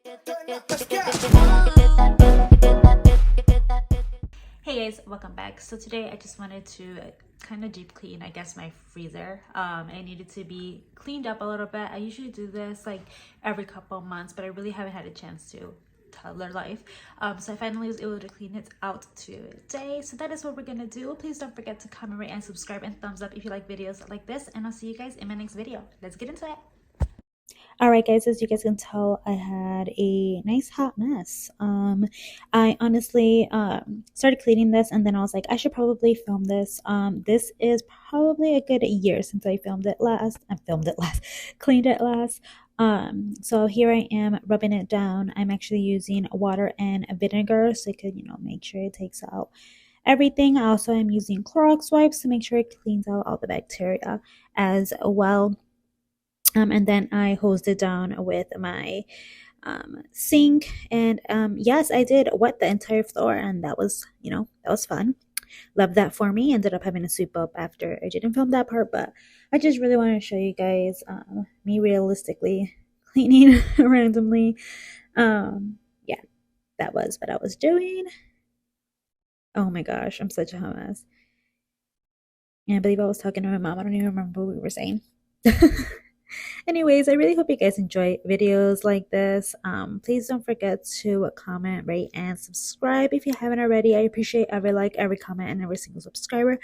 Hey guys, welcome back. So today I just wanted to kind of deep clean, I guess, my freezer. It needed to be cleaned up a little bit. I usually do this like every couple months, but I really haven't had a chance to toddler life. So I finally was able to clean it out today. So that is what we're gonna do. Please don't forget to comment, rate, and subscribe, and thumbs up if you like videos like this, and I'll see you guys in my next video. Let's get into it. All right, guys, as you guys can tell, I had a nice hot mess. I honestly started cleaning this, and then I was like, I should probably film this. This is probably a good year since I filmed it last. Cleaned it last. So here I am rubbing it down. I'm actually using water and vinegar so it could, make sure it takes out everything. I also am using Clorox wipes to make sure it cleans out all the bacteria as well. And then I hosed it down with my sink. And yes, I did wet the entire floor, and that was, that was fun. Loved that for me. Ended up having to sweep up after I didn't film that part, but I just really wanted to show you guys me realistically cleaning randomly. Yeah, that was what I was doing. Oh my gosh, I'm such a hot mess. And I believe I was talking to my mom. I don't even remember what we were saying. Anyways, I really hope you guys enjoy videos like this. Please don't forget to comment, rate, and subscribe if you haven't already. I appreciate every like, every comment, and every single subscriber.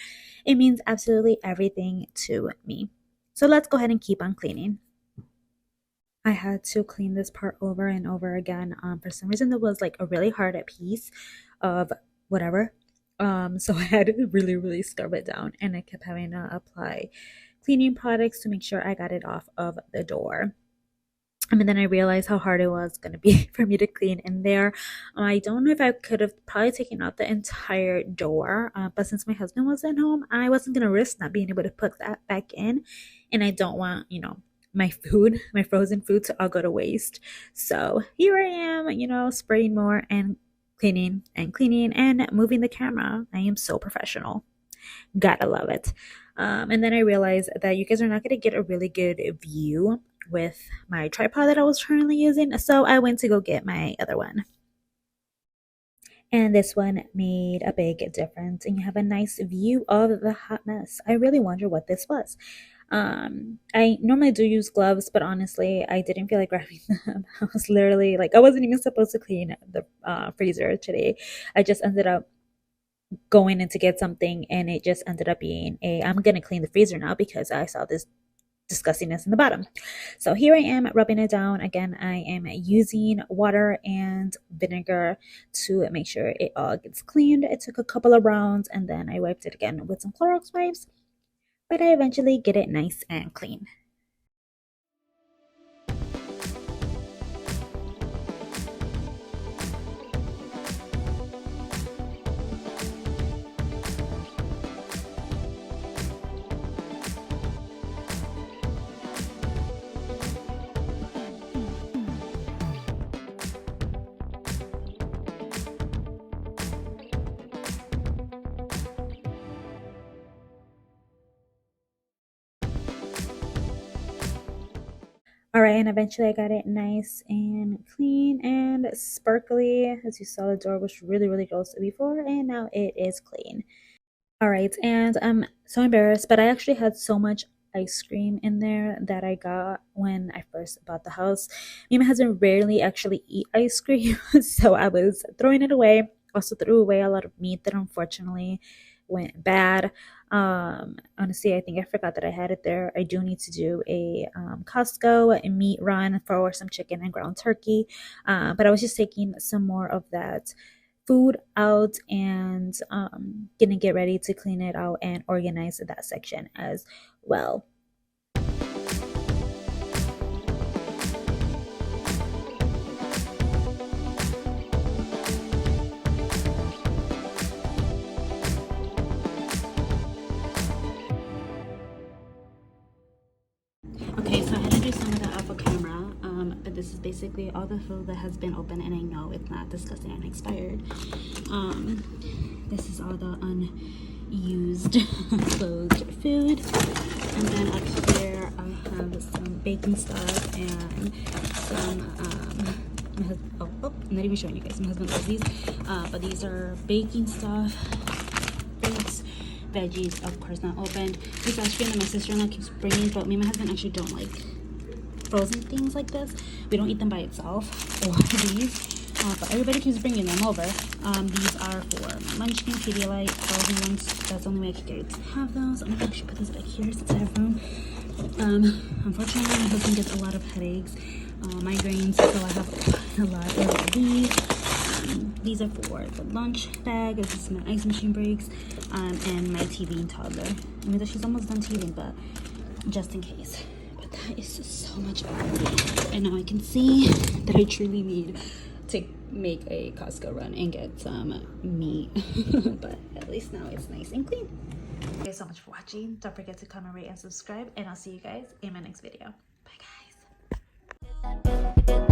It means absolutely everything to me. So let's go ahead and keep on cleaning. I had to clean this part over and over again. For some reason, there was like a really hard piece of whatever. So I had to really scrub it down, and I kept having to apply cleaning products to make sure I got it off of the door. And then I realized how hard it was going to be for me to clean in there. I don't know if I could have probably taken out the entire door, but since my husband wasn't home, I wasn't going to risk not being able to put that back in. And I don't want, my food, my frozen food, to all go to waste. So here I am, spraying more and cleaning and moving the camera. I am so professional. Gotta love it. And then I realized that you guys are not going to get a really good view with my tripod that I was currently using. So I went to go get my other one. And this one made a big difference. And you have a nice view of the hot mess. I really wonder what this was. I normally do use gloves, but honestly, I didn't feel like grabbing them. I was literally like, I wasn't even supposed to clean the freezer today. I just ended up going in to get something, and it just ended up being I'm gonna clean the freezer now because I saw this disgustingness in the bottom. So here I am rubbing it down again. I am using water and vinegar to make sure it all gets cleaned. It took a couple of rounds, and then I wiped it again with some Clorox wipes, but I eventually get it nice and clean. All right, and eventually I got it nice and clean and sparkly. As you saw, the door was really gross before, and now it is clean. All right, and I'm so embarrassed, but I actually had so much ice cream in there that I got when I first bought the house. Me and my husband rarely actually eat ice cream, so I was throwing it away. Also threw away a lot of meat that unfortunately went bad. Honestly, I think I forgot that I had it there. I do need to do a Costco a meat run for some chicken and ground turkey, but I was just taking some more of that food out and gonna get ready to clean it out and organize that section as well. Okay, so I had to do some of that off of camera, but this is basically all the food that has been open, and I know it's not disgusting and expired. This is all the unused closed food, and then up here I have some baking stuff and some My husband, I'm not even showing you guys. My husband loves these. But these are baking stuff, fruits, veggies, of course not opened. This ice cream that my sister-in-law keeps bringing, but me and my husband actually don't like frozen things like this. We don't eat them by itself, or these. But everybody keeps bringing them over. These are for my Munchkin, Pedialyte, frozen ones. That's the only way I could get to have those. I'm gonna actually put these back here since I have room. Unfortunately, my husband gets a lot of headaches, migraines, so I have a lot of these. These are for the lunch bag. This is my ice machine breaks, and my TV and toddler. I mean, she's almost done teething, but just in case. But that is just so much better. And now I can see that I truly need to make a Costco run and get some meat. But at least now it's nice and clean. Thank you guys so much for watching. Don't forget to comment, rate, and subscribe, and I'll see you guys in my next video. Bye guys.